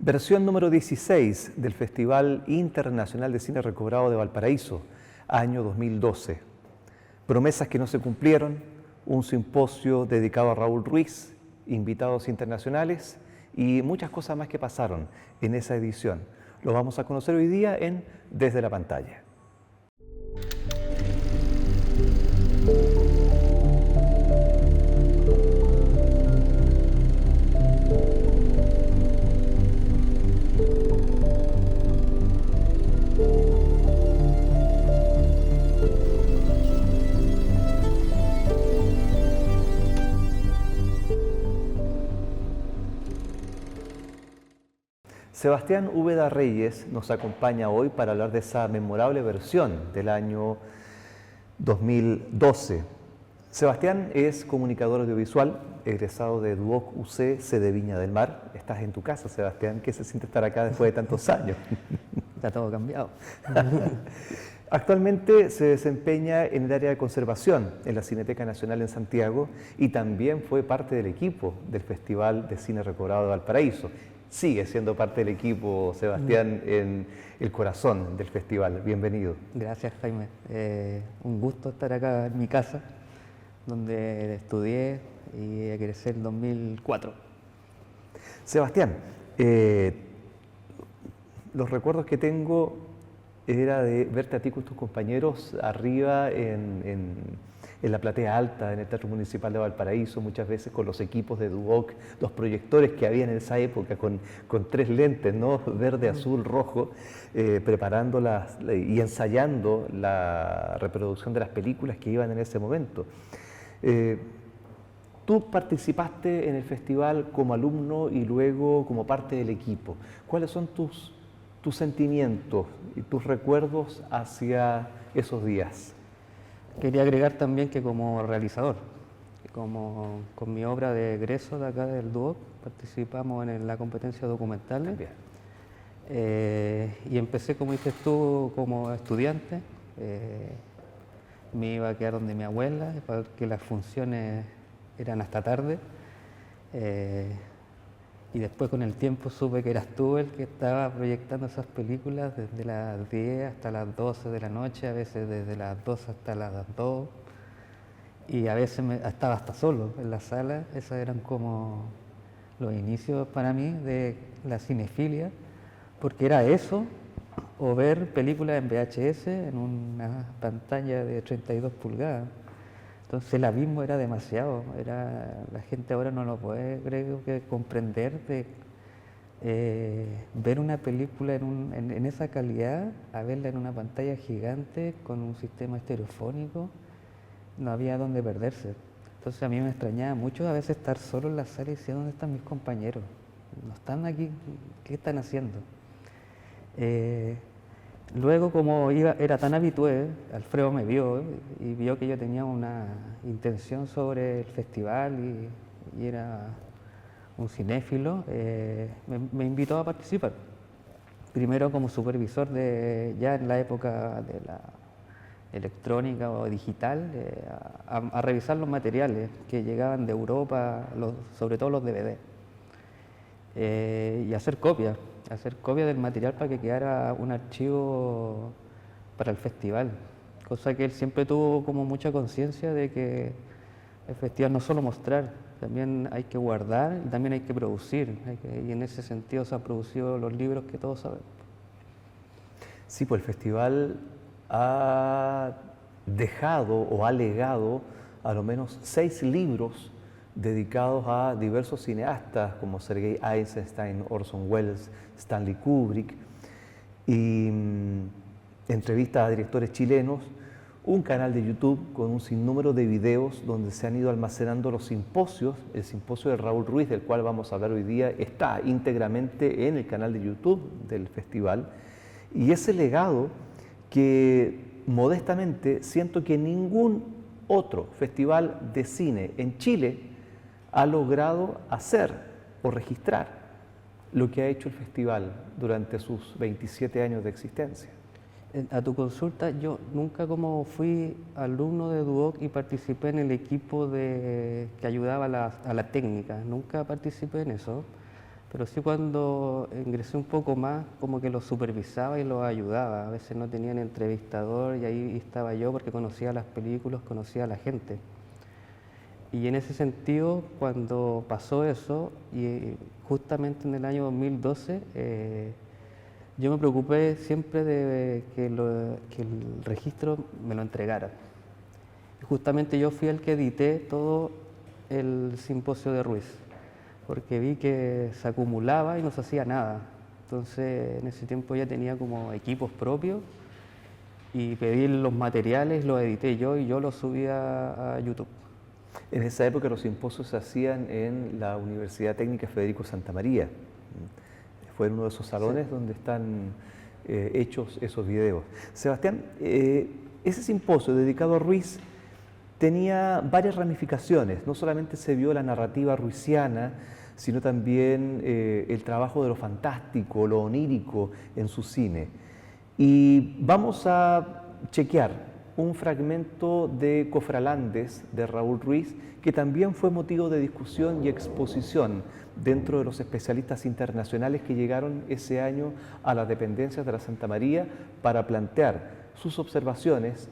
Versión número 16 del Festival Internacional de Cine Recobrado de Valparaíso, año 2012. Promesas que no se cumplieron, un simposio dedicado a Raúl Ruiz, invitados internacionales y muchas cosas más que pasaron en esa edición. Lo vamos a conocer hoy día en Desde la Pantalla. Sebastián Úbeda Reyes nos acompaña hoy para hablar de esa memorable versión del año 2012. Sebastián es comunicador audiovisual, egresado de Duoc UC, sede Viña del Mar. Estás en tu casa, Sebastián. ¿Qué se siente estar acá después de tantos años? Está todo cambiado. Actualmente se desempeña en el área de conservación en la Cineteca Nacional en Santiago y también fue parte del equipo del Festival de Cine Recobrado de Valparaíso. Sigue siendo parte del equipo, Sebastián, en el corazón del festival. Bienvenido. Gracias, Jaime. Un gusto estar acá en mi casa, donde estudié y egresé en 2004. Sebastián, los recuerdos que tengo era de verte a ti con tus compañeros arriba en la platea alta, en el Teatro Municipal de Valparaíso, muchas veces con los equipos de Duoc, los proyectores que había en esa época con tres lentes, ¿no? Verde, azul, rojo, preparando y ensayando la reproducción de las películas que iban en ese momento. Tú participaste en el festival como alumno y luego como parte del equipo. ¿Cuáles son tus sentimientos y tus recuerdos hacia esos días? Quería agregar también que como realizador, con mi obra de egreso de acá del Duoc, participamos en la competencia documental. Y empecé, como dices tú, como estudiante. Me iba a quedar donde mi abuela, porque las funciones eran hasta tarde. Y después con el tiempo supe que eras tú el que estaba proyectando esas películas desde las 10 hasta las 12 de la noche, a veces desde las 12 hasta las 2, y a veces estaba hasta solo en la sala. Esos eran como los inicios para mí de la cinefilia, porque era eso, o ver películas en VHS en una pantalla de 32 pulgadas. Entonces el abismo era demasiado, la gente ahora no lo puede, creo que, comprender, de ver una película en esa calidad, a verla en una pantalla gigante con un sistema estereofónico, no había dónde perderse. Entonces a mí me extrañaba mucho a veces estar solo en la sala y decir, ¿dónde están mis compañeros? ¿No están aquí? ¿Qué están haciendo? Luego, como era tan habitué, Alfredo me vio y vio que yo tenía una intención sobre el festival y era un cinéfilo. Me invitó a participar. Primero como supervisor ya en la época de la electrónica o digital, a revisar los materiales que llegaban de Europa, sobre todo los DVD, y hacer copias del material para que quedara un archivo para el festival, cosa que él siempre tuvo como mucha conciencia de que el festival no solo mostrar, también hay que guardar y también hay que producir, y en ese sentido se han producido los libros que todos sabemos. Sí, pues el festival ha dejado o ha legado a lo menos 6 libros dedicados a diversos cineastas como Sergei Eisenstein, Orson Welles, Stanley Kubrick, y entrevistas a directores chilenos, un canal de YouTube con un sinnúmero de videos donde se han ido almacenando los simposios. El simposio de Raúl Ruiz, del cual vamos a hablar hoy día, está íntegramente en el canal de YouTube del festival, y ese legado que modestamente siento que ningún otro festival de cine en Chile ha logrado hacer o registrar lo que ha hecho el festival durante sus 27 años de existencia. A tu consulta, yo nunca, como fui alumno de Duoc y participé en el equipo que ayudaba a la técnica, nunca participé en eso, pero sí cuando ingresé un poco más, como que los supervisaba y los ayudaba. A veces no tenían entrevistador y ahí estaba yo porque conocía las películas, conocía a la gente. Y en ese sentido, cuando pasó eso, y justamente en el año 2012, yo me preocupé siempre de que el registro me lo entregara. Y justamente yo fui el que edité todo el simposio de Ruiz, porque vi que se acumulaba y no se hacía nada. Entonces en ese tiempo ya tenía como equipos propios y pedí los materiales, los edité yo y yo los subí a YouTube. En esa época los simposios se hacían en la Universidad Técnica Federico Santa María. Fue en uno de esos salones donde están hechos esos videos. Sebastián, ese simposio dedicado a Ruiz tenía varias ramificaciones. No solamente se vio la narrativa ruiziana, sino también el trabajo de lo fantástico, lo onírico en su cine. Y vamos a chequear un fragmento de Cofralandes de Raúl Ruiz, que también fue motivo de discusión y exposición dentro de los especialistas internacionales que llegaron ese año a las dependencias de la Santa María para plantear sus observaciones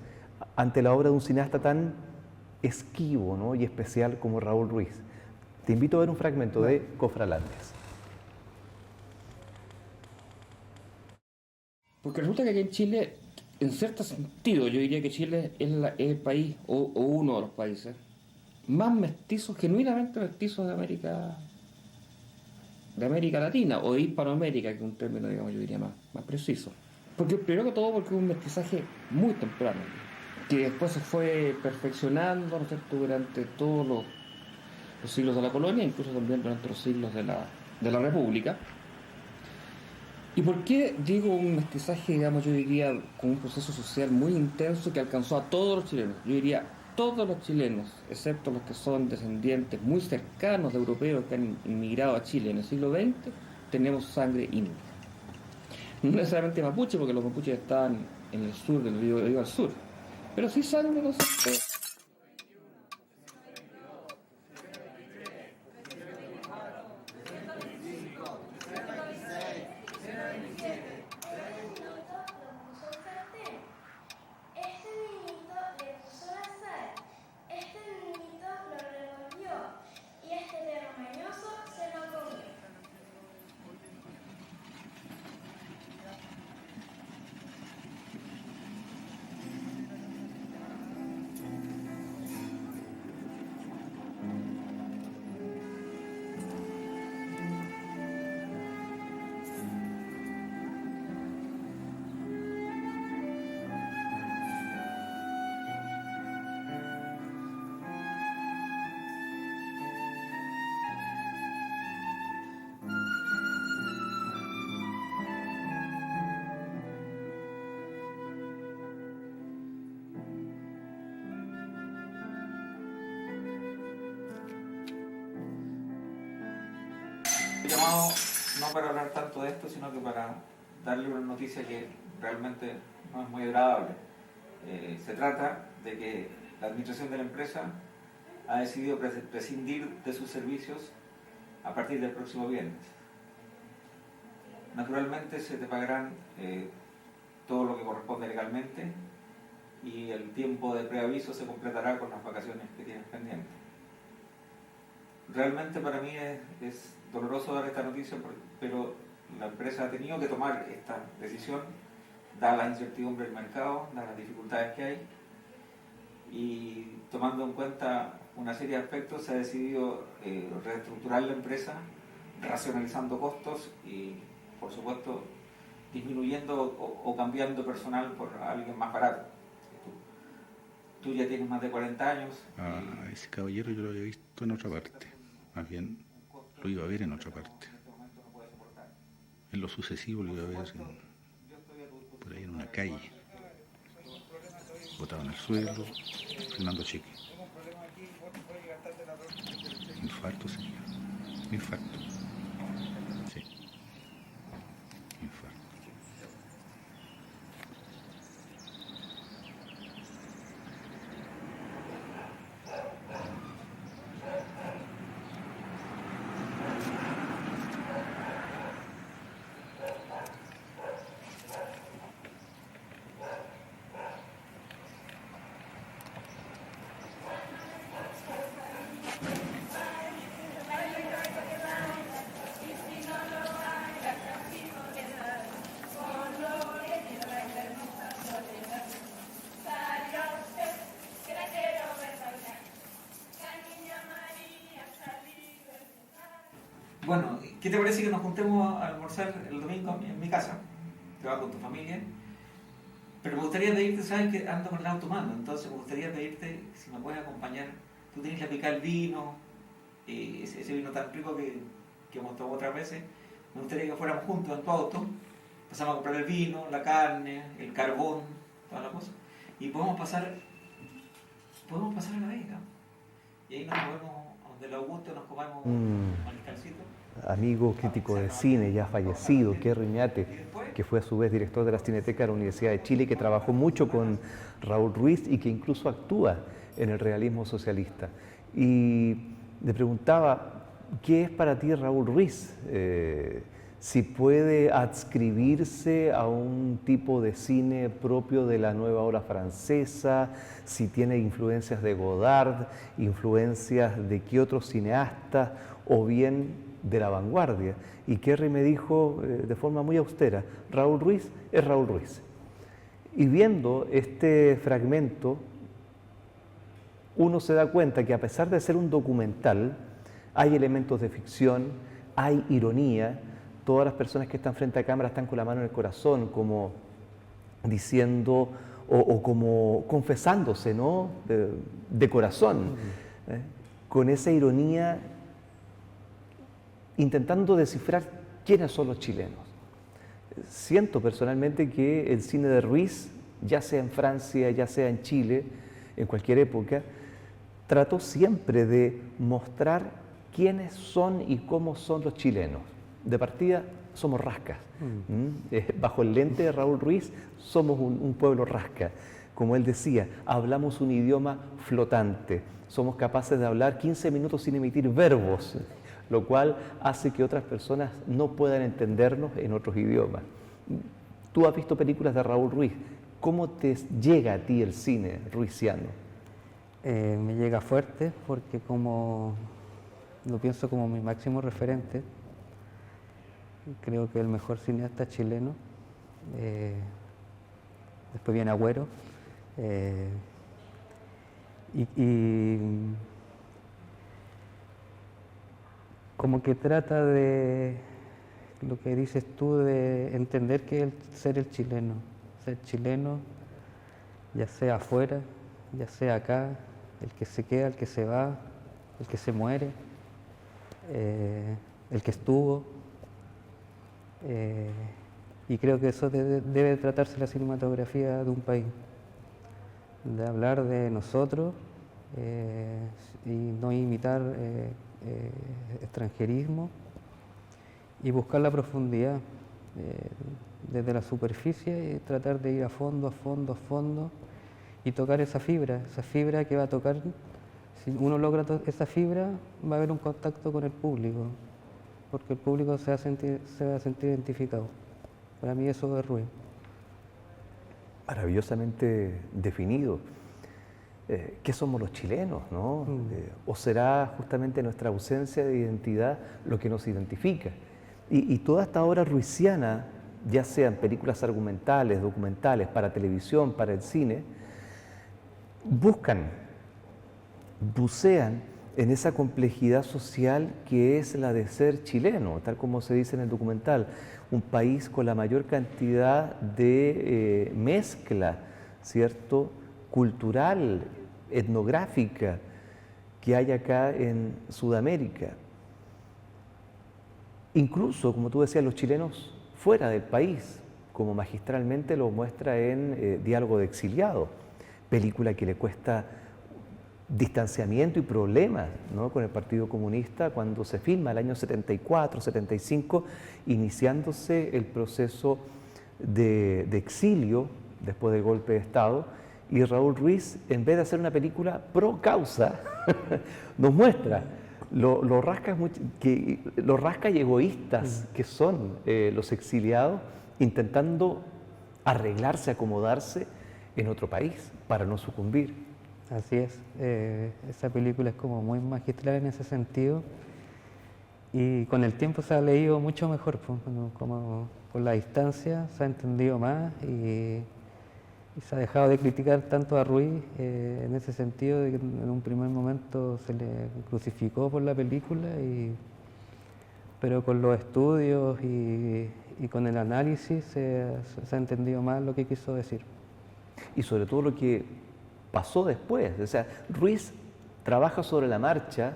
ante la obra de un cineasta tan esquivo, ¿no?, y especial como Raúl Ruiz. Te invito a ver un fragmento de Cofralandes. Porque resulta que aquí en Chile, en cierto sentido, yo diría que Chile es el país, o uno de los países, más mestizos, genuinamente mestizos de América Latina, o de Hispanoamérica, que es un término, digamos, yo diría más preciso. Porque, primero que todo, porque es un mestizaje muy temprano, que después se fue perfeccionando, ¿no es cierto?, durante todos los siglos de la colonia, incluso también durante los siglos de la República. ¿Y por qué digo un mestizaje, digamos, yo diría, con un proceso social muy intenso que alcanzó a todos los chilenos? Yo diría todos los chilenos, excepto los que son descendientes muy cercanos de europeos que han inmigrado a Chile en el siglo XX, tenemos sangre india. No necesariamente mapuche, porque los mapuches estaban en el sur del río al sur, pero sí sangre, no sé. He llamado no para hablar tanto de esto, sino que para darle una noticia que realmente no es muy agradable. Se trata de que la administración de la empresa ha decidido prescindir de sus servicios a partir del próximo viernes. Naturalmente se te pagarán todo lo que corresponde legalmente y el tiempo de preaviso se completará con las vacaciones que tienes pendientes. Realmente para mí es doloroso dar esta noticia, pero la empresa ha tenido que tomar esta decisión, dada la incertidumbre del mercado, dadas las dificultades que hay, y tomando en cuenta una serie de aspectos se ha decidido reestructurar la empresa, racionalizando costos y, por supuesto, disminuyendo o cambiando personal por alguien más barato. Tú ya tienes más de 40 años. Ese caballero yo lo había visto en otra parte, más bien lo iba a ver en otra parte. En lo sucesivo lo iba a ver por ahí en una calle, botado en el suelo, firmando cheques. Infarto, señor. Infarto. Sí. Infarto. Bueno, ¿qué te parece que nos juntemos a almorzar el domingo en mi casa? Te vas con tu familia. Pero me gustaría pedirte, sabes que ando con el auto mando, entonces me gustaría pedirte si me puedes acompañar. Tú tienes la picar el vino, ese vino tan rico que hemos tomado otras veces. Me gustaría que fuéramos juntos en tu auto. Pasamos a comprar el vino, la carne, el carbón, todas las cosas. Y podemos pasar a la Vega. Y ahí nos movemos a donde el Augusto, nos comemos un mariscalcito. Amigo crítico de cine, ya fallecido, Kerry Oñate, que fue a su vez director de la Cineteca de la Universidad de Chile, que trabajó mucho con Raúl Ruiz y que incluso actúa en el realismo socialista. Y le preguntaba, ¿qué es para ti Raúl Ruiz? Si puede adscribirse a un tipo de cine propio de la nueva ola francesa, si tiene influencias de Godard, influencias de qué otros cineastas, o bien de la vanguardia. Y Kerry me dijo de forma muy austera, Raúl Ruiz es Raúl Ruiz. Y viendo este fragmento, uno se da cuenta que a pesar de ser un documental, hay elementos de ficción, hay ironía. Todas las personas que están frente a cámara están con la mano en el corazón, como diciendo o como confesándose, ¿no? De corazón, con esa ironía, intentando descifrar quiénes son los chilenos. Siento personalmente que el cine de Ruiz, ya sea en Francia, ya sea en Chile, en cualquier época, trató siempre de mostrar quiénes son y cómo son los chilenos. De partida, somos rascas. Bajo el lente de Raúl Ruiz, somos un pueblo rasca. Como él decía, hablamos un idioma flotante. Somos capaces de hablar 15 minutos sin emitir verbos, lo cual hace que otras personas no puedan entendernos en otros idiomas. Tú has visto películas de Raúl Ruiz. ¿Cómo te llega a ti el cine ruiziano? Me llega fuerte porque lo pienso como mi máximo referente. Creo que el mejor cineasta chileno. Después viene Agüero. Y como que trata de lo que dices tú, de entender que es ser el chileno. Ser chileno, ya sea afuera, ya sea acá, el que se queda, el que se va, el que se muere, el que estuvo. Y creo que eso debe tratarse la cinematografía de un país, de hablar de nosotros y no imitar extranjerismo y buscar la profundidad desde la superficie y tratar de ir a fondo, a fondo, a fondo y tocar esa fibra que va a tocar. Si uno logra esa fibra, va a haber un contacto con el público, porque el público se va a sentir identificado. Para mí eso es Ruiz. Maravillosamente definido. ¿Qué somos los chilenos, no? ¿O será justamente nuestra ausencia de identidad lo que nos identifica? Y toda esta obra ruiziana, ya sean películas argumentales, documentales, para televisión, para el cine, bucean en esa complejidad social que es la de ser chileno, tal como se dice en el documental, un país con la mayor cantidad de mezcla, ¿cierto?, cultural, etnográfica que hay acá en Sudamérica. Incluso, como tú decías, los chilenos fuera del país, como magistralmente lo muestra en Diálogo de Exiliado, película que le cuesta distanciamiento y problemas, ¿no?, con el Partido Comunista cuando se filma el año 74, 75, iniciándose el proceso de exilio después del golpe de Estado, y Raúl Ruiz, en vez de hacer una película pro causa, nos muestra los rascas y egoístas que son los exiliados, intentando arreglarse, acomodarse en otro país para no sucumbir. Así es, esa película es como muy magistral en ese sentido y con el tiempo se ha leído mucho mejor, como con la distancia se ha entendido más y se ha dejado de criticar tanto a Ruiz en ese sentido, de que en un primer momento se le crucificó por la película y pero con los estudios y con el análisis se ha entendido más lo que quiso decir. Y sobre todo lo que pasó después. O sea, Ruiz trabaja sobre la marcha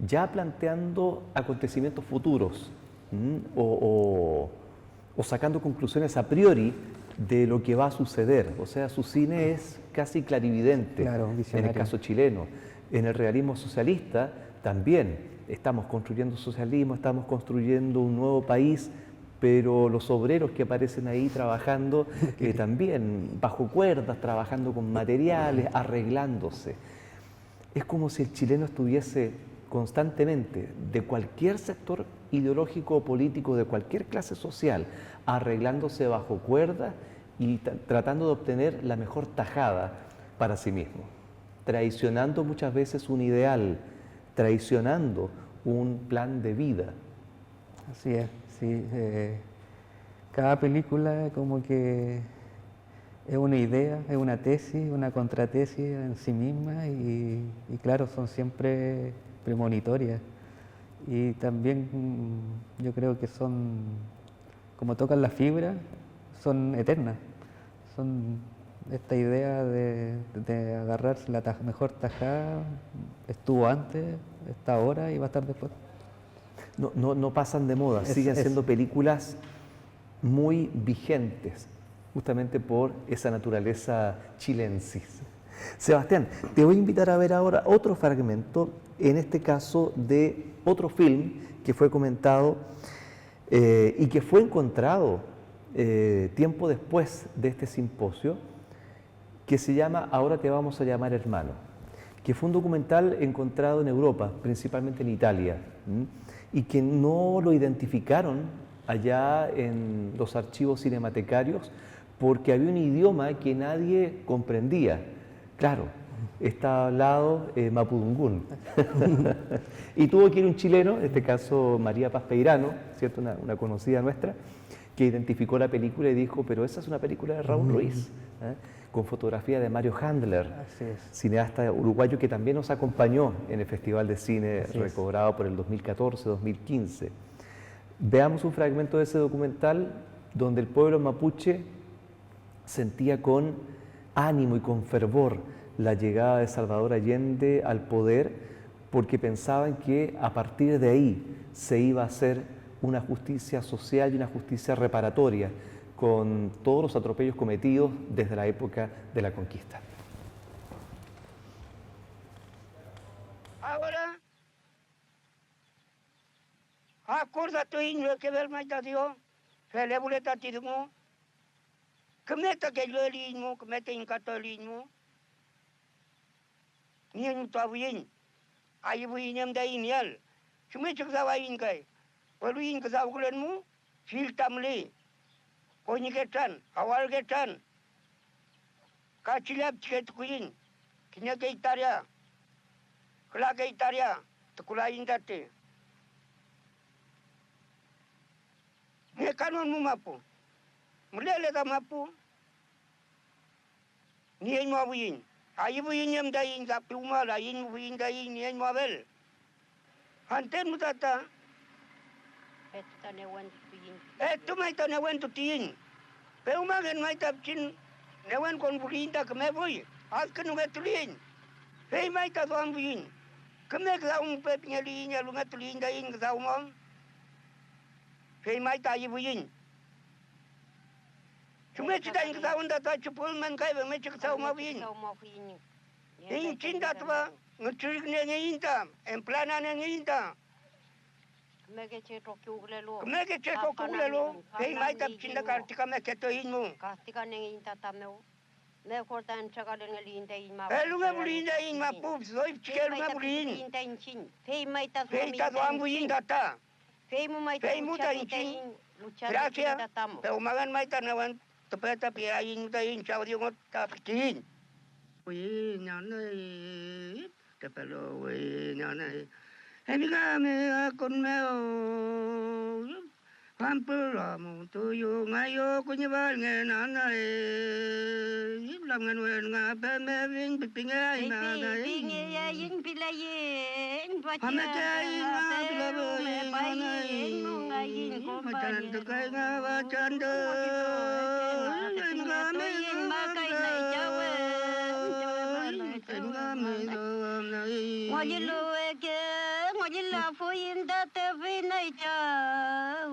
ya planteando acontecimientos futuros o sacando conclusiones a priori de lo que va a suceder. O sea, su cine es casi clarividente, Claro, en el visionario. caso chileno. En el realismo socialista también estamos construyendo socialismo, estamos construyendo un nuevo país, pero los obreros que aparecen ahí trabajando también bajo cuerdas, trabajando con materiales, arreglándose. Es como si el chileno estuviese constantemente, de cualquier sector ideológico o político, de cualquier clase social, arreglándose bajo cuerda y tratando de obtener la mejor tajada para sí mismo, traicionando muchas veces un ideal, traicionando un plan de vida. Así es, sí. Cada película como que es una idea, es una tesis, una contratesis en sí misma y claro, son siempre premonitorias. Y también yo creo que son, como tocan la fibra, son eternas. Son esta idea de agarrarse la mejor tajada, estuvo antes, está ahora y va a estar después. No pasan de moda, siguen siendo películas muy vigentes, justamente por esa naturaleza chilensis. Sebastián, te voy a invitar a ver ahora otro fragmento, en este caso de otro film que fue comentado y que fue encontrado tiempo después de este simposio, que se llama Ahora te vamos a llamar hermano, que fue un documental encontrado en Europa, principalmente en Italia, y que no lo identificaron allá en los archivos cinematecarios porque había un idioma que nadie comprendía. Claro, está hablado mapudungún. Y tuvo que ir un chileno, en este caso María Paz Peirano, ¿cierto? Una conocida nuestra, que identificó la película y dijo, pero esa es una película de Raúl Ruiz, con fotografía de Mario Handler, cineasta uruguayo que también nos acompañó en el Festival de Cine recobrado por el 2014-2015. Veamos un fragmento de ese documental donde el pueblo mapuche sentía con ánimo y con fervor la llegada de Salvador Allende al poder porque pensaban que a partir de ahí se iba a hacer una justicia social y una justicia reparatoria con todos los atropellos cometidos desde la época de la conquista. Ahora, acuérdate lo que ver más Dios, se le boleta tidmo, que meta que lo elismo, que meta en catolicismo, ni en bien, ahí voy en de inial, si me chocaba incai, pero in que sabulenmu, filtamli, Poniketan, awal ketan, kacilap ciket kuin, kinya ke Italia, kela ke Italia, tekulain tate. Ni kanon mu mapu, mulele ta mapu, ni en mabuin, ayi buin yam dain tapi umar ayin buin dain ni en mabel. Hanten mutata. Esto me está nevando tin. Pero más que no hay tapchin, nevan con bulinda que me voy. Haz que no me tulin. Hey, me está dando bien. Que me da un pepiña línea, lo me tulinda in que da un mon. Hey, me está ahí bien. Si me está in que da un data chupul man kai, me está que da bien. In chinda tua, no churik ne inta, en plana ne inta. Kemeke cetok kulelo, hei mai tap cinda kartika me keto inmu. Kartika neng inta tameu, me kortan cakalen ngelinda inma. Elu me bulinda inma pup, zoi cikelu me bulin. Inta incin, hei mai tap suami inta ta. Hei mu ta incin, gracias. Pero magan mai ta nawan, tepeta pia in ta in caw di ngot ta pitin. Wih, nyane, tepelo wih nyane. Emiga me con meo Pampulamu tuyo ngayo kunyabal ngenana làm ngân nguyện ngà bè mè vinh bịch bình ai mà gái bình ai yên bị lại yên và cha ngà bị lại bơi bay yên mong ai yên có bay yên từ cây ngà và chân đơ ngà mê yên mà cây này cháu tên ngà mê đơ này ngồi như lô kia ngồi như là phu yên ta tê vi này cháu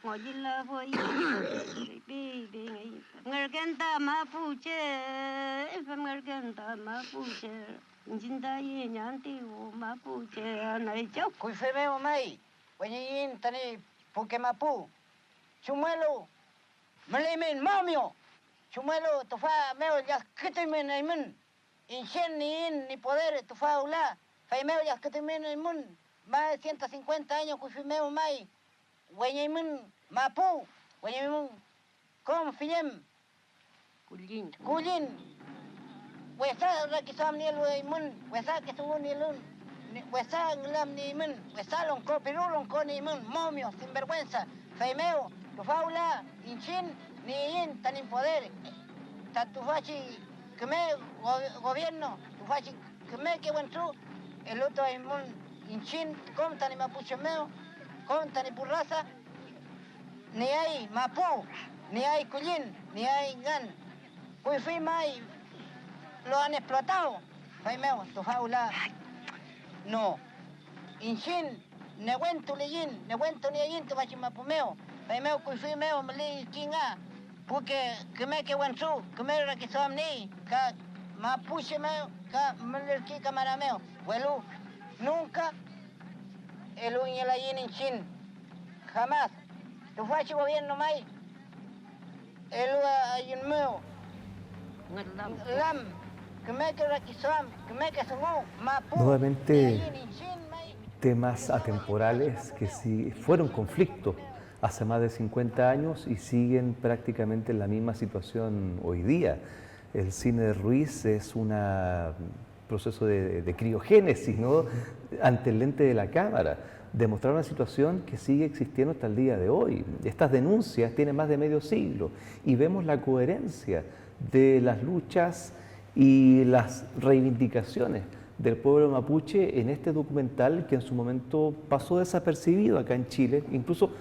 ngồi như là phu yên Ngergenta mapuche, ngergenta mapuche, jinda ye nyanti o mapuche anai chau. Kuifemeo mai, wenyin tani pukemapu, chumelo, malimin mamio, chumelo tofa meo ya kitimen aimun, inchen ni poder tofa ula, faimeo ya kitimen aimun, más de 150 años kuifemeo mai, wenyin mapu, wenyin kom fiyem. Kulin. Wesa rakisam ni luai mun, wesa kesungun ni lun, wesa ngelam ni mun, wesa longko piru longko ni mun, momio sinvergüenza, feimeo, tu faula, inchin ni yin tan poder, tatufachi que me gobierno, tufachi que me que buen su, el otro hay mun inchin, com tan mapuchemeo, com tan purraza, ni hay mapu, ni hay kulin, ni hay gan. Fui mai, lo han explotado. Faimeo, tu faula. No. Inchin, neguento leyin, neguento ni ayin, tu bachimapumeo. Faimeo, fui meo, meli kinga. Porque que me que wansu, que me rakisam ni, ka mapuche meo, ka melerki kamarameo. Huelu, nunca el uñelayin inchin. Jamás. Tu fachi gobierno mai. El ayun meo. Nuevamente temas atemporales que sí fueron conflictos hace más de 50 años y siguen prácticamente en la misma situación hoy día. El cine de Ruiz es un proceso de criogénesis, ¿no? Ante el lente de la cámara, demostrar una situación que sigue existiendo hasta el día de hoy. Estas denuncias tienen más de medio siglo y vemos la coherencia de las luchas y las reivindicaciones del pueblo mapuche en este documental que en su momento pasó desapercibido acá en Chile. Incluso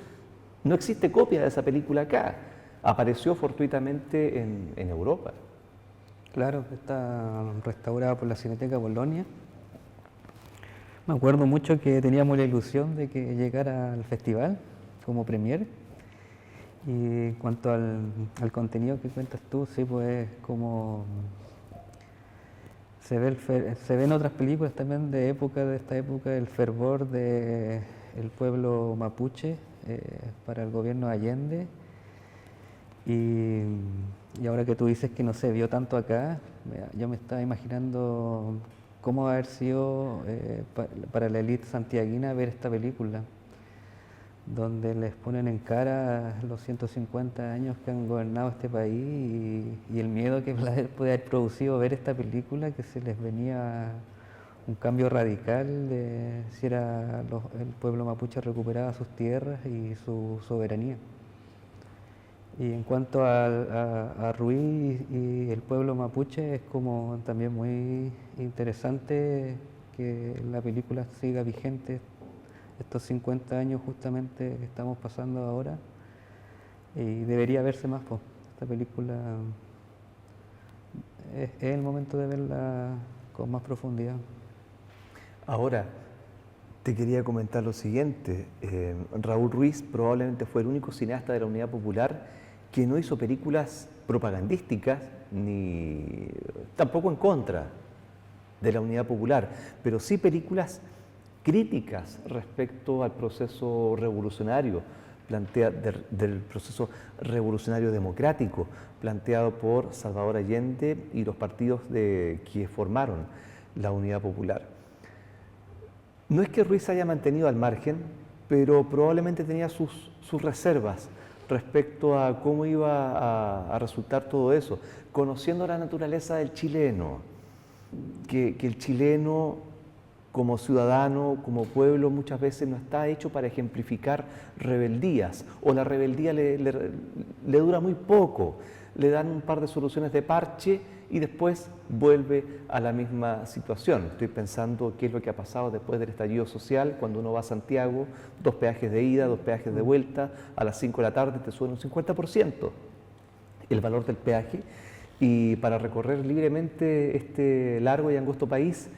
no existe copia de esa película acá, apareció fortuitamente en Europa. Claro, está restaurada por la Cineteca Polonia. Me acuerdo mucho que teníamos la ilusión de que llegara al festival como premier. Y en cuanto al contenido que cuentas tú, sí, pues como se ve en otras películas también de esta época, el fervor del pueblo mapuche para el gobierno de Allende. Y ahora que tú dices que no se vio tanto acá, yo me estaba imaginando cómo va a haber sido para la élite santiaguina ver esta película, donde les ponen en cara los 150 años que han gobernado este país y el miedo que puede haber producido ver esta película, que se les venía un cambio radical de si era el pueblo mapuche recuperaba sus tierras y su soberanía. Y en cuanto a Ruiz y el pueblo mapuche, es como también muy interesante que la película siga vigente estos 50 años justamente que estamos pasando ahora, y debería verse más. Esta película es el momento de verla con más profundidad. Ahora, te quería comentar lo siguiente. Raúl Ruiz probablemente fue el único cineasta de la Unidad Popular que no hizo películas propagandísticas ni tampoco en contra de la Unidad Popular, pero sí películas críticas respecto al proceso revolucionario, del proceso revolucionario democrático planteado por Salvador Allende y los partidos que formaron la Unidad Popular. No es que Ruiz se haya mantenido al margen, pero probablemente tenía sus reservas respecto a cómo iba a resultar todo eso, conociendo la naturaleza del chileno, que el chileno como ciudadano, como pueblo, muchas veces no está hecho para ejemplificar rebeldías, o la rebeldía le dura muy poco, le dan un par de soluciones de parche y después vuelve a la misma situación. Estoy pensando qué es lo que ha pasado después del estallido social, cuando uno va a Santiago, 2 peajes de ida, 2 peajes de vuelta, a las 5 de la tarde te suben un 50% el valor del peaje, y para recorrer libremente este largo y angosto país,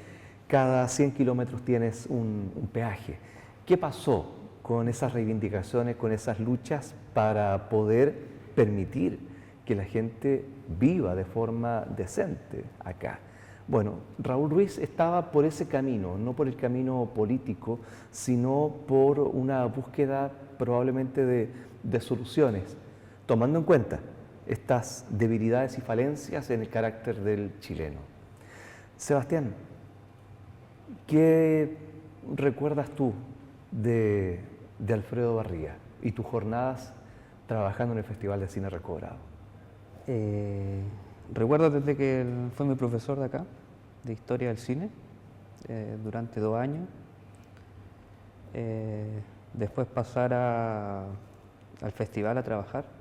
cada 100 kilómetros tienes un peaje. ¿Qué pasó con esas reivindicaciones, con esas luchas para poder permitir que la gente viva de forma decente acá? Bueno, Raúl Ruiz estaba por ese camino, no por el camino político, sino por una búsqueda probablemente de soluciones, tomando en cuenta estas debilidades y falencias en el carácter del chileno. Sebastián, ¿qué recuerdas tú de Alfredo Barría y tus jornadas trabajando en el Festival de Cine Recobrado? Recuerdo desde que él fue mi profesor de acá, de Historia del Cine, durante 2 años. Después pasar al festival a trabajar.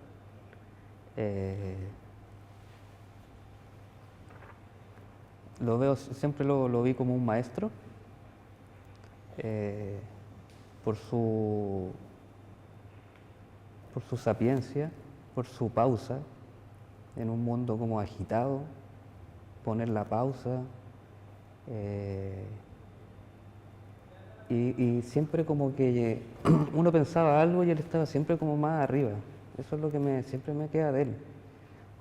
Siempre lo vi como un maestro, por su sapiencia, por su pausa, en un mundo como agitado, poner la pausa, y siempre como que uno pensaba algo y él estaba siempre como más arriba. Eso es lo que siempre me queda de él,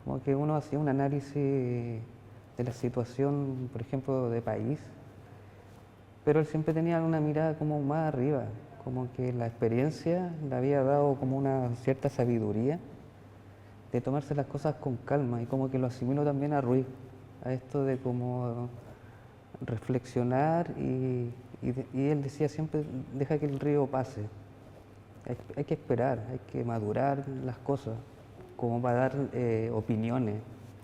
como que uno hacía un análisis de la situación, por ejemplo, de país, pero él siempre tenía una mirada como más arriba, como que la experiencia le había dado como una cierta sabiduría de tomarse las cosas con calma, y como que lo asimilo también a Ruiz, a esto de como reflexionar, y él decía siempre, deja que el río pase, hay que esperar, hay que madurar las cosas, como para dar opiniones.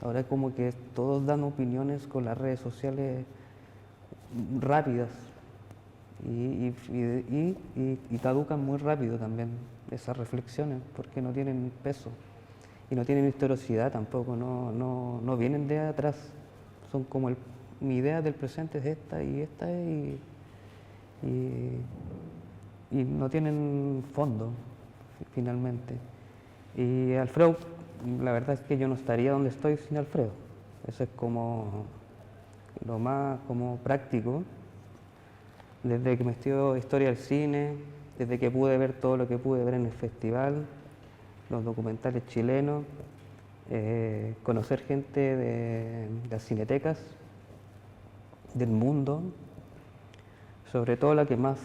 Ahora como que todos dan opiniones con las redes sociales rápidas, y caducan muy rápido también esas reflexiones, porque no tienen peso y no tienen historicidad tampoco, no vienen de atrás, son como mi idea del presente es esta y esta, y no tienen fondo finalmente. Y Alfredo, la verdad es que yo no estaría donde estoy sin Alfredo, eso es como lo más como práctico. Desde que me estudió Historia del Cine, desde que pude ver todo lo que pude ver en el festival, los documentales chilenos, conocer gente de las cinetecas del mundo, sobre todo la que más,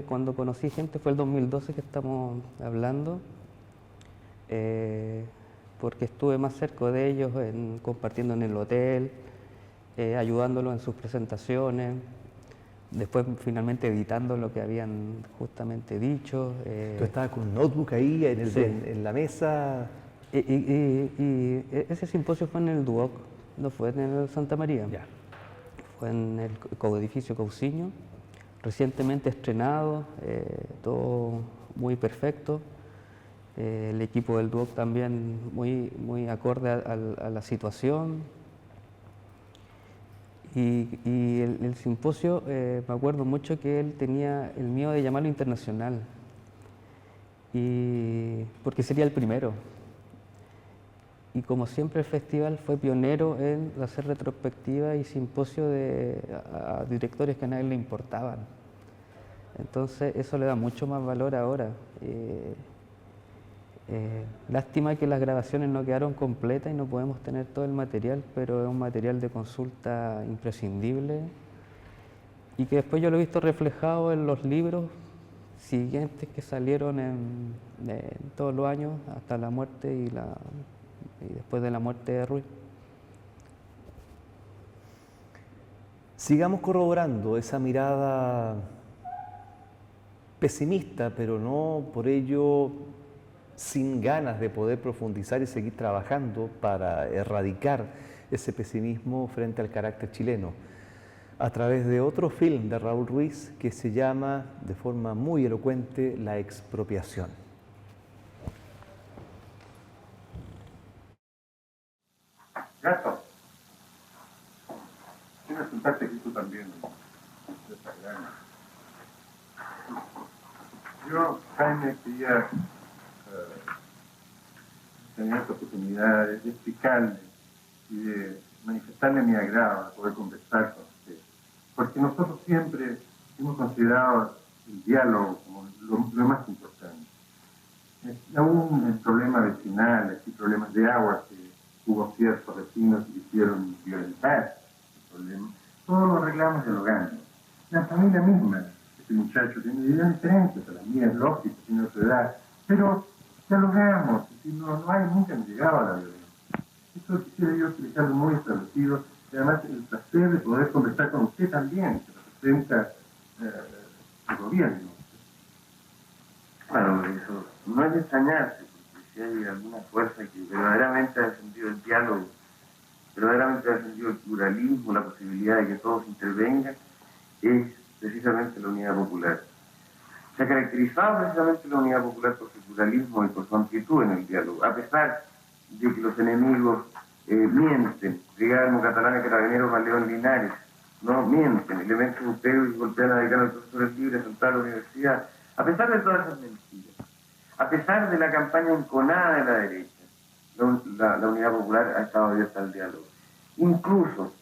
cuando conocí gente fue el 2012 que estamos hablando, porque estuve más cerca de ellos, compartiendo en el hotel, ayudándolos en sus presentaciones, después finalmente editando lo que habían justamente dicho. Tú estabas con un notebook ahí Sí. en la mesa. Y ese simposio fue en el Duoc, no fue en el Santa María. Ya. Fue en el coedificio Cauciño, recientemente estrenado, todo muy perfecto. El equipo del Duoc también muy acorde a la situación. Y el simposio, me acuerdo mucho que él tenía el miedo de llamarlo internacional, porque sería el primero. Y como siempre el festival fue pionero en hacer retrospectiva y simposio a directores que a nadie le importaban. Entonces eso le da mucho más valor ahora. Lástima que las grabaciones no quedaron completas y no podemos tener todo el material, pero es un material de consulta imprescindible, y que después yo lo he visto reflejado en los libros siguientes que salieron en todos los años hasta la muerte y después de la muerte de Ruiz. Sigamos corroborando esa mirada pesimista, pero no por ello sin ganas de poder profundizar y seguir trabajando para erradicar ese pesimismo frente al carácter chileno. a través de otro film de Raúl Ruiz que se llama, de forma muy elocuente, La expropiación. Gato, quiero contarte que tú también yo, Jaime, quería tener esta oportunidad de explicarle y de manifestarle mi agrado de poder conversar con usted. Porque nosotros siempre hemos considerado el diálogo como lo más importante. Aún en problemas vecinales y problemas de agua que hubo ciertos vecinos que quisieron violentar el problema, todo lo arreglamos dialogando. La familia misma, este muchacho tiene ideas diferentes a las mías, lógicas, tiene otra edad, pero dialogamos, y no hay nunca llegado a la violencia. Eso quisiera yo explicarlo muy establecido, y además el placer de poder conversar con usted también, que representa el gobierno. Bueno, eso no es de extrañarse, porque si hay alguna fuerza que verdaderamente ha defendido el diálogo, verdaderamente ha defendido el pluralismo, la posibilidad de que todos intervengan, es precisamente la Unidad Popular. Se ha caracterizado precisamente la Unidad Popular por su pluralismo y por su amplitud en el diálogo, a pesar de que los enemigos mienten. Brigada Catalana Carabineros León Linares, no mienten, elementos europeos y golpean a decanos de profesores libres en toda la universidad. A pesar de todas esas mentiras, a pesar de la campaña enconada de la derecha, la Unidad Popular ha estado abierta al diálogo. Incluso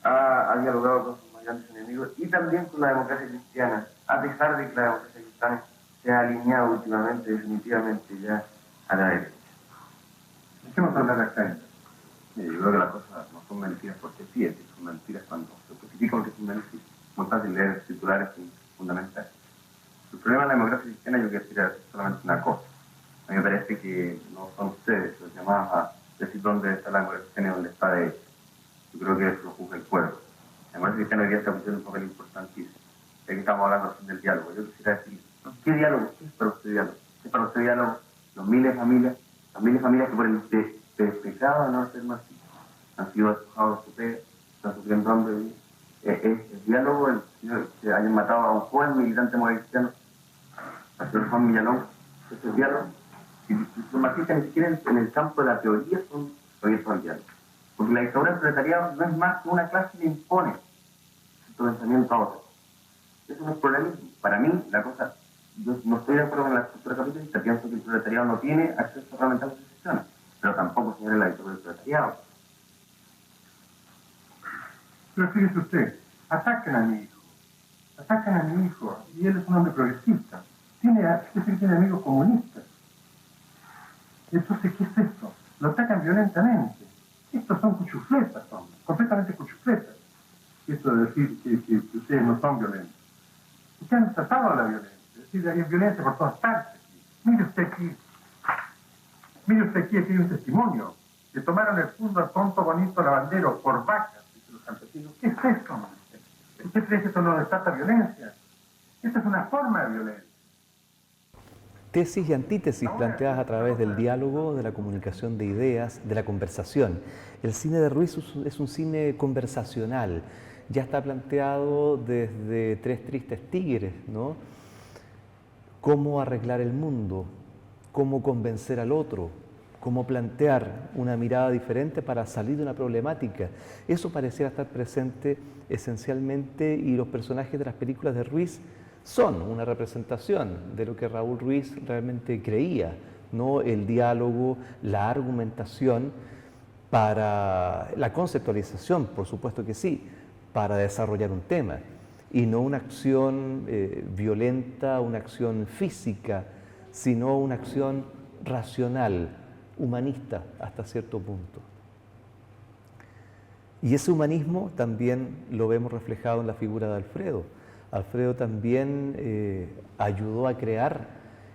ha dialogado con sus más grandes enemigos y también con la democracia cristiana, a pesar de que la democracia cristiana se ha alineado últimamente, definitivamente ya a la derecha. Dejemos hablar acá. Yo creo que las cosas no son mentiras porque sí, es que son mentiras cuando se justifican que son mentiras. No es fácil leer titulares fundamentales. El problema de la democracia cristiana, yo quiero decir solamente una cosa. A mí me parece que no son ustedes los llamados a decir dónde está la democracia cristiana y dónde está de hecho. Yo creo que eso lo juzga el pueblo. La democracia cristiana hoy día está cumpliendo un papel importantísimo. Ya que estamos hablando del diálogo, yo quisiera decir, ¿qué diálogo? ¿Qué es para usted diálogo? ¿Qué es para usted diálogo? Los miles de familias, las miles de familias que por el pecado de no ser marxistas han sido despojados de su fe, están sufriendo hambre. El diálogo, el que hayan matado a un joven militante cristiano, al señor Juan Villalón, ese diálogo, y los marxistas ni siquiera en el campo de la teoría son abiertos al diálogo. Porque la dictadura del proletariado no es más que una clase que impone su pensamiento a otros. Eso no es pluralismo. Para mí, la cosa, yo no estoy de acuerdo con la estructura capitalista, pienso que el proletariado no tiene acceso parlamentario a las decisiones, pero tampoco señala la dictadura del proletariado. Pero fíjese usted, atacan a mi hijo, y él es un hombre progresista. Tiene amigos comunistas. Entonces, ¿qué es esto? Lo atacan violentamente. Estos son cuchufletas, completamente cuchufletas. Esto de decir que ustedes no son violentos. Ustedes han tratado a la violencia, es decir, hay violencia por todas partes. Mire usted aquí, aquí hay un testimonio. Le tomaron el fondo al tonto bonito lavandero por vacas, dice los campesinos. ¿Qué es esto? ¿Usted cree que esto no desata violencia? Esta es una forma de violencia. Tesis y antítesis planteadas a través del diálogo, de la comunicación de ideas, de la conversación. El cine de Ruiz es un cine conversacional. Ya está planteado desde Tres Tristes Tigres, ¿no? Cómo arreglar el mundo, cómo convencer al otro, cómo plantear una mirada diferente para salir de una problemática. Eso pareciera estar presente esencialmente y los personajes de las películas de Ruiz son una representación de lo que Raúl Ruiz realmente creía, ¿no? El diálogo, la argumentación para la conceptualización, por supuesto que sí, para desarrollar un tema, y no una acción violenta, una acción física, sino una acción racional, humanista hasta cierto punto. Y ese humanismo también lo vemos reflejado en la figura de Alfredo. Alfredo también ayudó a crear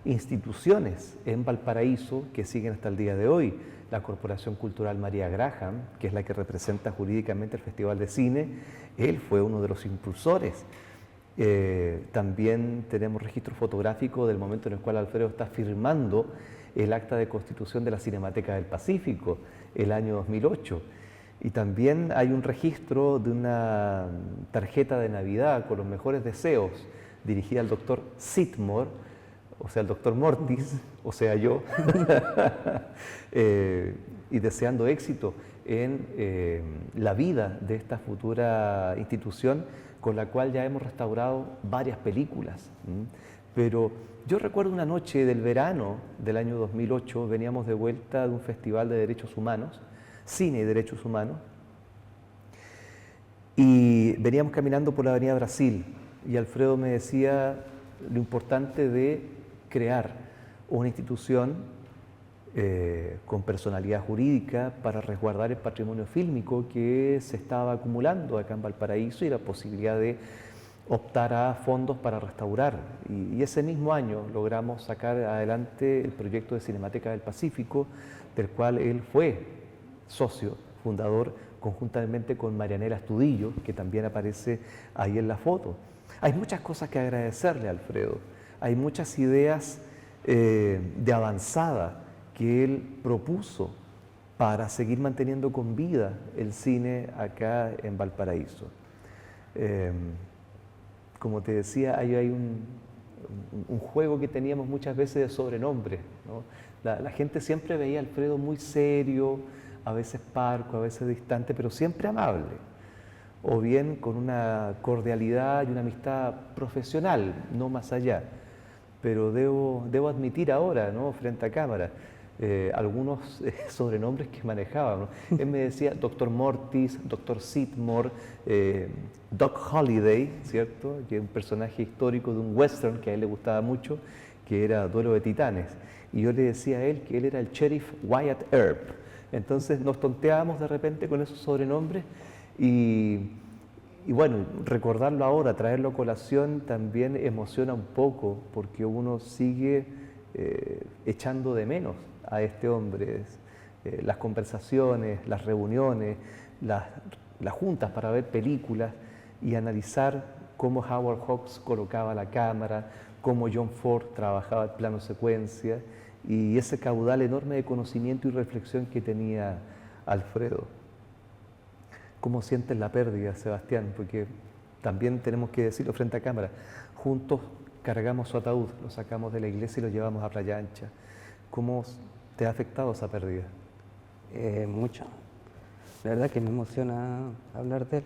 instituciones en Valparaíso que siguen hasta el día de hoy. La Corporación Cultural María Graham, que es la que representa jurídicamente el Festival de Cine, él fue uno de los impulsores. También tenemos registro fotográfico del momento en el cual Alfredo está firmando el acta de constitución de la Cinemateca del Pacífico, el año 2008. Y también hay un registro de una tarjeta de Navidad con los mejores deseos dirigida al doctor Sitmore, o sea, al doctor Mortis, o sea, yo, y deseando éxito en la vida de esta futura institución con la cual ya hemos restaurado varias películas. Pero yo recuerdo una noche del verano del año 2008, veníamos de vuelta de un festival de derechos humanos, cine y derechos humanos, y veníamos caminando por la avenida Brasil, y Alfredo me decía lo importante de crear una institución con personalidad jurídica para resguardar el patrimonio fílmico que se estaba acumulando acá en Valparaíso y la posibilidad de optar a fondos para restaurar. Y ese mismo año logramos sacar adelante el proyecto de Cinemateca del Pacífico, del cual él fue socio, fundador, conjuntamente con Marianela Astudillo, que también aparece ahí en la foto. Hay muchas cosas que agradecerle a Alfredo, hay muchas ideas de avanzada que él propuso para seguir manteniendo con vida el cine acá en Valparaíso. Como te decía, hay un juego que teníamos muchas veces de sobrenombres, ¿no? La gente siempre veía a Alfredo muy serio, a veces parco, a veces distante, pero siempre amable, o bien con una cordialidad y una amistad profesional, no más allá. Pero debo admitir ahora, ¿no?, frente a cámara, algunos sobrenombres que manejaba, ¿no? Él me decía Dr. Mortis, Dr. Sitmore, Doc Holliday, ¿cierto?, que es un personaje histórico de un western que a él le gustaba mucho, que era Duelo de Titanes. Y yo le decía a él que él era el sheriff Wyatt Earp. Entonces nos tonteábamos de repente con esos sobrenombres y bueno, recordarlo ahora, traerlo a colación también emociona un poco porque uno sigue echando de menos a este hombre. Las conversaciones, las reuniones, las juntas para ver películas y analizar cómo Howard Hawks colocaba la cámara, cómo John Ford trabajaba el plano secuencia y ese caudal enorme de conocimiento y reflexión que tenía Alfredo. ¿Cómo sientes la pérdida, Sebastián? Porque también tenemos que decirlo frente a cámara. Juntos cargamos su ataúd, lo sacamos de la iglesia y lo llevamos a Playa Ancha. ¿Cómo te ha afectado esa pérdida? Mucho. La verdad que me emociona hablar de él.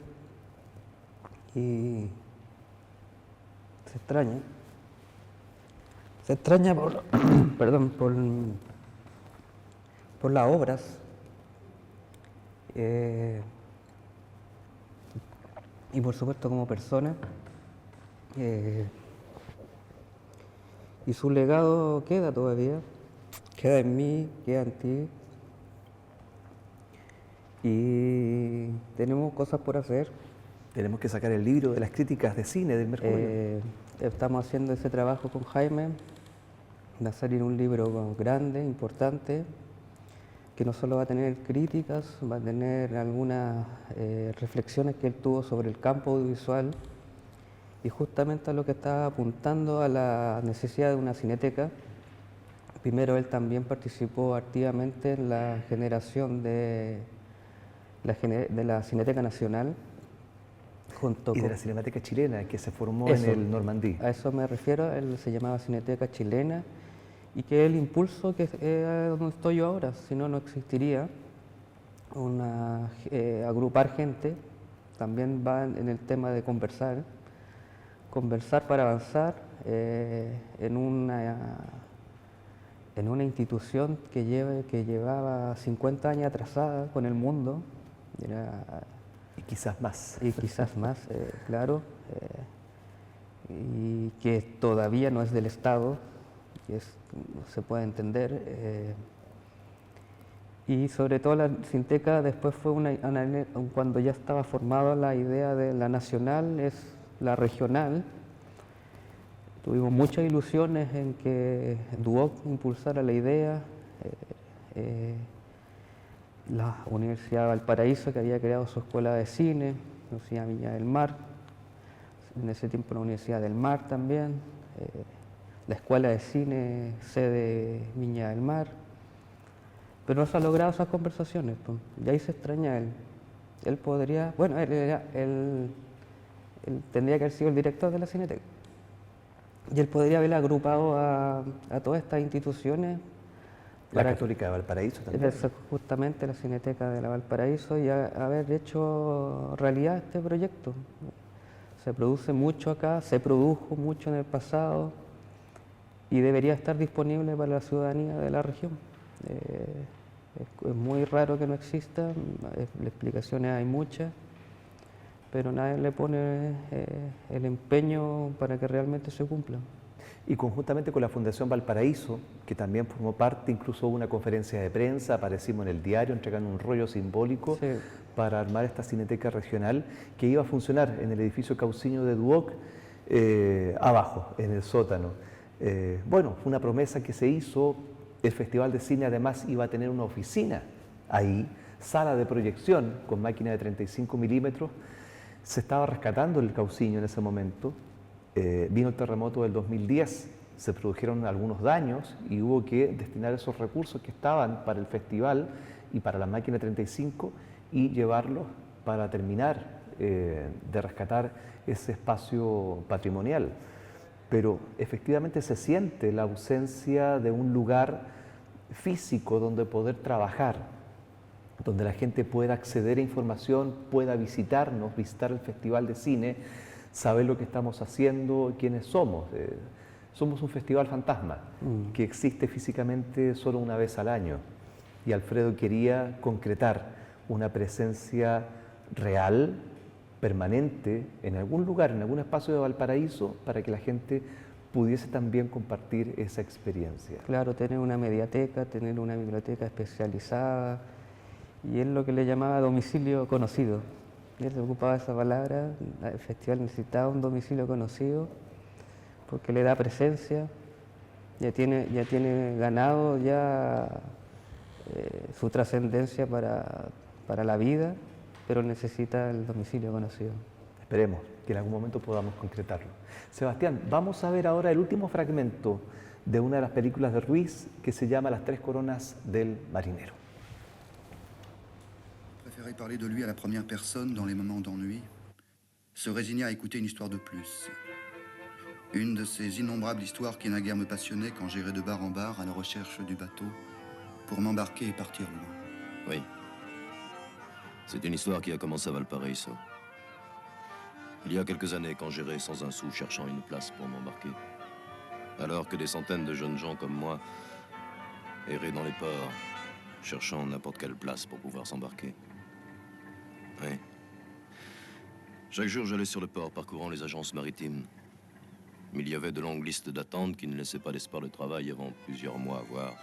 Y se extraña. Se extraña por, perdón, por las obras. Y por supuesto como persona. Y su legado queda todavía. Queda en mí, queda en ti. Y tenemos cosas por hacer. Tenemos que sacar el libro de las críticas de cine del Mercurio. Estamos haciendo ese trabajo con Jaime. Va a salir un libro grande, importante, que no solo va a tener críticas, va a tener algunas reflexiones que él tuvo sobre el campo audiovisual y justamente a lo que estaba apuntando a la necesidad de una cineteca. Primero él también participó activamente en la generación de la Cineteca Nacional. Y de la Cinemateca Chilena, que se formó en el Normandí. A eso me refiero, él se llamaba Cineteca Chilena, y que el impulso que es donde estoy yo ahora, si no, no existiría. Agrupar gente, también va en el tema de conversar para avanzar en una institución que llevaba 50 años atrasada con el mundo. Y quizás más. Y quizás más, claro. Y que todavía no es del Estado, que se puede entender. Y sobre todo la Cineteca después fue cuando ya estaba formada la idea de la nacional, es la regional. Tuvimos muchas ilusiones en que Duoc impulsara la idea. La Universidad de Valparaíso, que había creado su escuela de cine, la Universidad Viña del Mar, en ese tiempo la Universidad del Mar también, la Escuela de Cine sede Viña del Mar, pero no se han logrado esas conversaciones, y ahí se extraña él. él podría, bueno, él tendría que haber sido el director de la Cineteca. Y él podría haber agrupado a todas estas instituciones. La Católica de Valparaíso también. Justamente la Cineteca de la Valparaíso y haber hecho realidad este proyecto. Se produce mucho acá, se produjo mucho en el pasado y debería estar disponible para la ciudadanía de la región. Es muy raro que no exista, explicaciones hay muchas, pero nadie le pone el empeño para que realmente se cumpla. Y conjuntamente con la Fundación Valparaíso, que también formó parte, incluso hubo una conferencia de prensa, aparecimos en el diario entregando un rollo simbólico para armar esta cineteca regional que iba a funcionar en el edificio Cauciño de Duoc, abajo, en el sótano. Bueno, fue una promesa que se hizo. El Festival de Cine además iba a tener una oficina ahí, sala de proyección con máquina de 35 milímetros. Se estaba rescatando el Cauciño en ese momento. Vino el terremoto del 2010, se produjeron algunos daños y hubo que destinar esos recursos que estaban para el festival y para la máquina 35 y llevarlos para terminar de rescatar ese espacio patrimonial. Pero efectivamente se siente la ausencia de un lugar físico donde poder trabajar, donde la gente pueda acceder a información, pueda visitarnos, visitar el Festival de Cine, saber lo que estamos haciendo, quiénes somos. Somos un festival fantasma que existe físicamente solo una vez al año. Y Alfredo quería concretar una presencia real, permanente, en algún lugar, en algún espacio de Valparaíso, para que la gente pudiese también compartir esa experiencia. Claro, tener una mediateca, tener una biblioteca especializada, y es lo que le llamaba domicilio conocido. Él se ocupaba de esa palabra. El festival necesitaba un domicilio conocido porque le da presencia, ya tiene ganado su trascendencia para la vida, pero necesita el domicilio conocido. Esperemos que en algún momento podamos concretarlo. Sebastián, vamos a ver ahora el último fragmento de una de las películas de Ruiz que se llama Las Tres Coronas del Marinero. Préférait parler de lui à la première personne dans les moments d'ennui, se résigner à écouter une histoire de plus. Une de ces innombrables histoires qui naguère me passionnaient quand j'irais de bar en bar à la recherche du bateau pour m'embarquer et partir loin. Oui. C'est une histoire qui a commencé à Valparaíso. Il y a quelques années, quand j'irais sans un sou cherchant une place pour m'embarquer. Alors que des centaines de jeunes gens comme moi erraient dans les ports, cherchant n'importe quelle place pour pouvoir s'embarquer. Oui. Chaque jour, j'allais sur le port, parcourant les agences maritimes. Mais il y avait de longues listes d'attente qui ne laissaient pas d'espoir de travail avant plusieurs mois, voire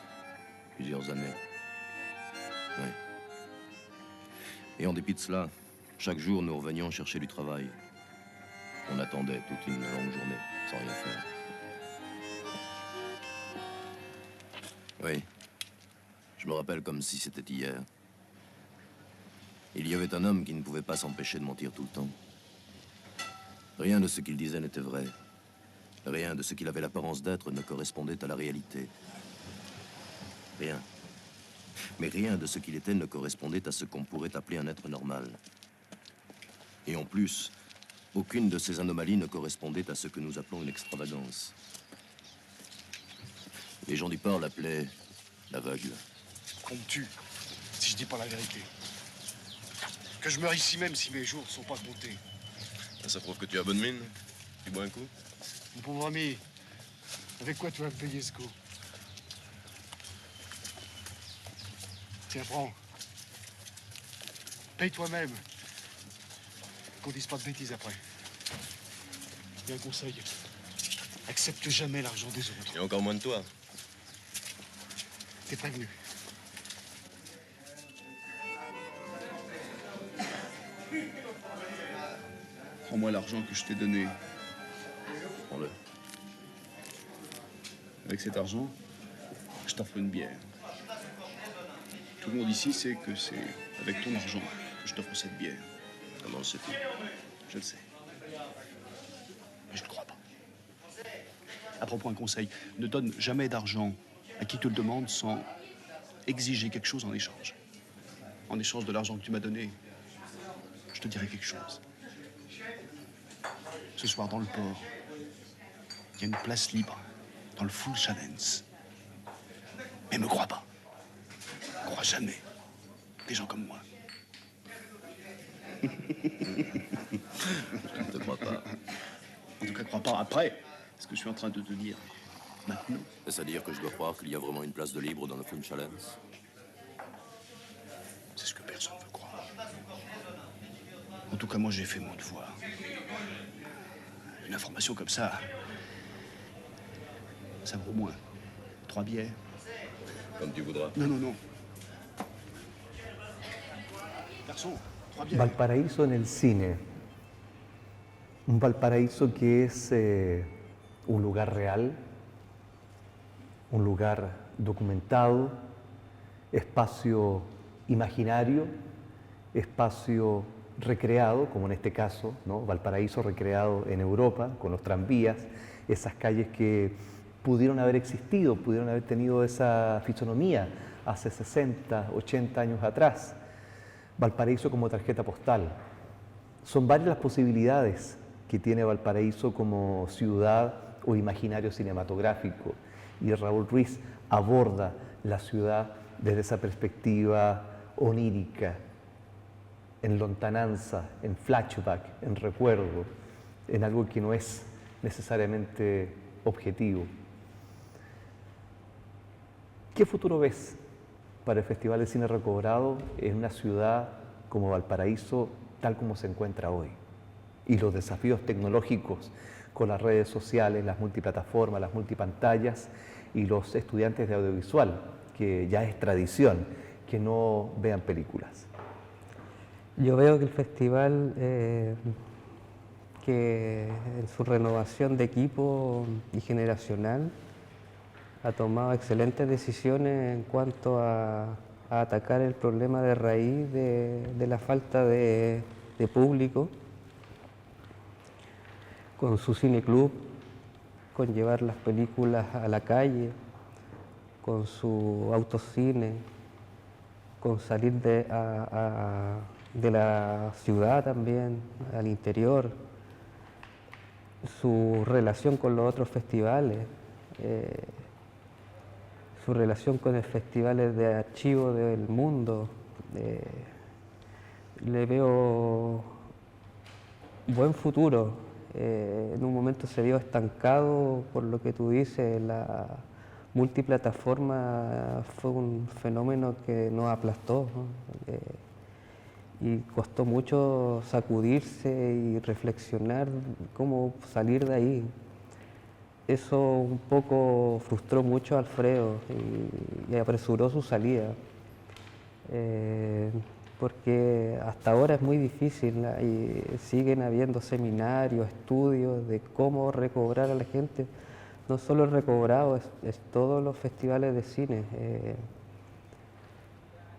plusieurs années. Oui. Et en dépit de cela, chaque jour, nous revenions chercher du travail. On attendait toute une longue journée, sans rien faire. Oui. Je me rappelle comme si c'était hier. Il y avait un homme qui ne pouvait pas s'empêcher de mentir tout le temps. Rien de ce qu'il disait n'était vrai. Rien de ce qu'il avait l'apparence d'être ne correspondait à la réalité. Rien. Mais rien de ce qu'il était ne correspondait à ce qu'on pourrait appeler un être normal. Et en plus, aucune de ces anomalies ne correspondait à ce que nous appelons une extravagance. Les gens du port l'appelaient l'aveugle. Qu'on me tue, si je dis pas la vérité. Que je meure ici même si mes jours ne sont pas comptés. Ça prouve que tu as bonne mine. Tu bois un coup? Mon pauvre ami, avec quoi tu vas me payer ce coup? Tiens, prends. Paye toi-même. Qu'on dise pas de bêtises après. Et un conseil. Accepte jamais l'argent des autres. Et encore moins de toi. T'es prévenu. Prends-moi l'argent que je t'ai donné. Prends-le. Avec cet argent, je t'offre une bière. Tout le monde ici sait que c'est avec ton argent que je t'offre cette bière. Comment le sais-tu? Je le sais. Mais je ne crois pas. À propos, un conseil. Ne donne jamais d'argent à qui te le demande sans exiger quelque chose en échange. En échange de l'argent que tu m'as donné, je te dirai quelque chose. Ce soir, dans le port, il y a une place libre, dans le Full Challenge. Mais me crois pas. Crois jamais. Des gens comme moi. Je ne te crois pas. En tout cas, crois pas après ce que je suis en train de te dire maintenant. Est-ce à dire que je dois croire qu'il y a vraiment une place de libre dans le Full Challenge? C'est ce que personne veut croire. En tout cas, moi, j'ai fait mon devoir. Une information comme ça, ça vaut au moins 3 bières. Comme tu voudras. Non, non, non. Garçon, 3 bières. Valparaíso en el cine. Un Valparaíso que es un lugar real, un lugar documentado, espacio imaginario, espacio recreado, como en este caso, ¿no? Valparaíso recreado en Europa, con los tranvías, esas calles que pudieron haber existido, pudieron haber tenido esa fisonomía hace 60, 80 años atrás. Valparaíso como tarjeta postal. Son varias las posibilidades que tiene Valparaíso como ciudad o imaginario cinematográfico. Y Raúl Ruiz aborda la ciudad desde esa perspectiva onírica, en lontananza, en flashback, en recuerdo, en algo que no es necesariamente objetivo. ¿Qué futuro ves para el Festival de Cine Recobrado en una ciudad como Valparaíso, tal como se encuentra hoy? Y los desafíos tecnológicos con las redes sociales, las multiplataformas, las multipantallas y los estudiantes de audiovisual, que ya es tradición que no vean películas. Yo veo que el festival, que en su renovación de equipo y generacional, ha tomado excelentes decisiones en cuanto a atacar el problema de raíz de la falta de público, con su cineclub, con llevar las películas a la calle, con su autocine, con salir de la ciudad también, al interior, su relación con los otros festivales, su relación con los festivales de archivo del mundo. Le veo buen futuro. En un momento se vio estancado por lo que tú dices, la multiplataforma fue un fenómeno que nos aplastó, ¿no? Y costó mucho sacudirse y reflexionar cómo salir de ahí. Eso un poco frustró mucho a Alfredo y apresuró su salida, porque hasta ahora es muy difícil y siguen habiendo seminarios, estudios de cómo recobrar a la gente. No solo el recobrado, es todos los festivales de cine.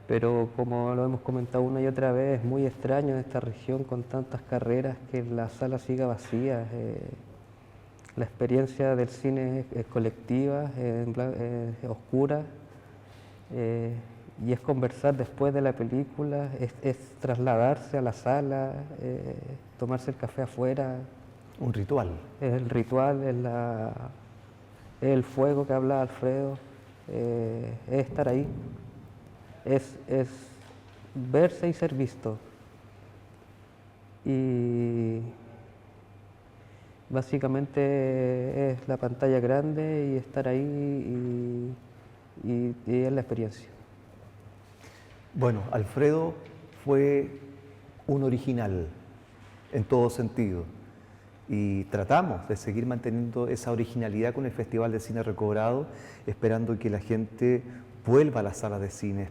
Pero como lo hemos comentado una y otra vez, es muy extraño en esta región con tantas carreras que la sala siga vacía. La experiencia del cine es colectiva, es oscura, y es conversar después de la película, es trasladarse a la sala, tomarse el café afuera. Un ritual. Es el ritual, es el fuego que habla Alfredo, es estar ahí, es verse y ser visto. Y básicamente es la pantalla grande y estar ahí y es la experiencia. Bueno, Alfredo fue un original en todo sentido y tratamos de seguir manteniendo esa originalidad con el Festival de Cine Recobrado, esperando que la gente vuelva a las salas de cine,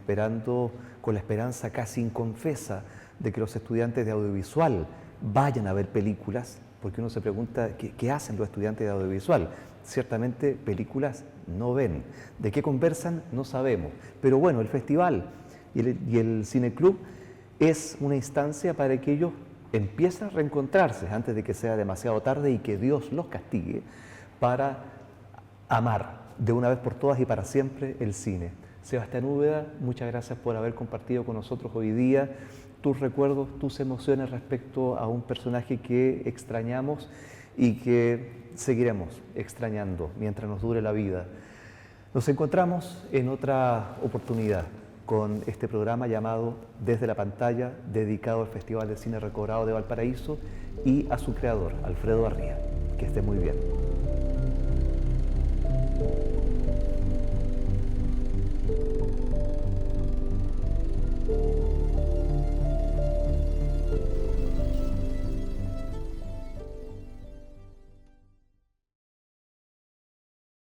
con la esperanza casi inconfesa de que los estudiantes de audiovisual vayan a ver películas, porque uno se pregunta qué hacen los estudiantes de audiovisual. Ciertamente películas no ven, de qué conversan no sabemos, pero bueno, el festival y el cineclub es una instancia para que ellos empiecen a reencontrarse antes de que sea demasiado tarde y que Dios los castigue, para amar de una vez por todas y para siempre el cine. Sebastián Úbeda, muchas gracias por haber compartido con nosotros hoy día tus recuerdos, tus emociones respecto a un personaje que extrañamos y que seguiremos extrañando mientras nos dure la vida. Nos encontramos en otra oportunidad con este programa llamado Desde la Pantalla, dedicado al Festival de Cine Recobrado de Valparaíso y a su creador, Alfredo Arría. Que esté muy bien.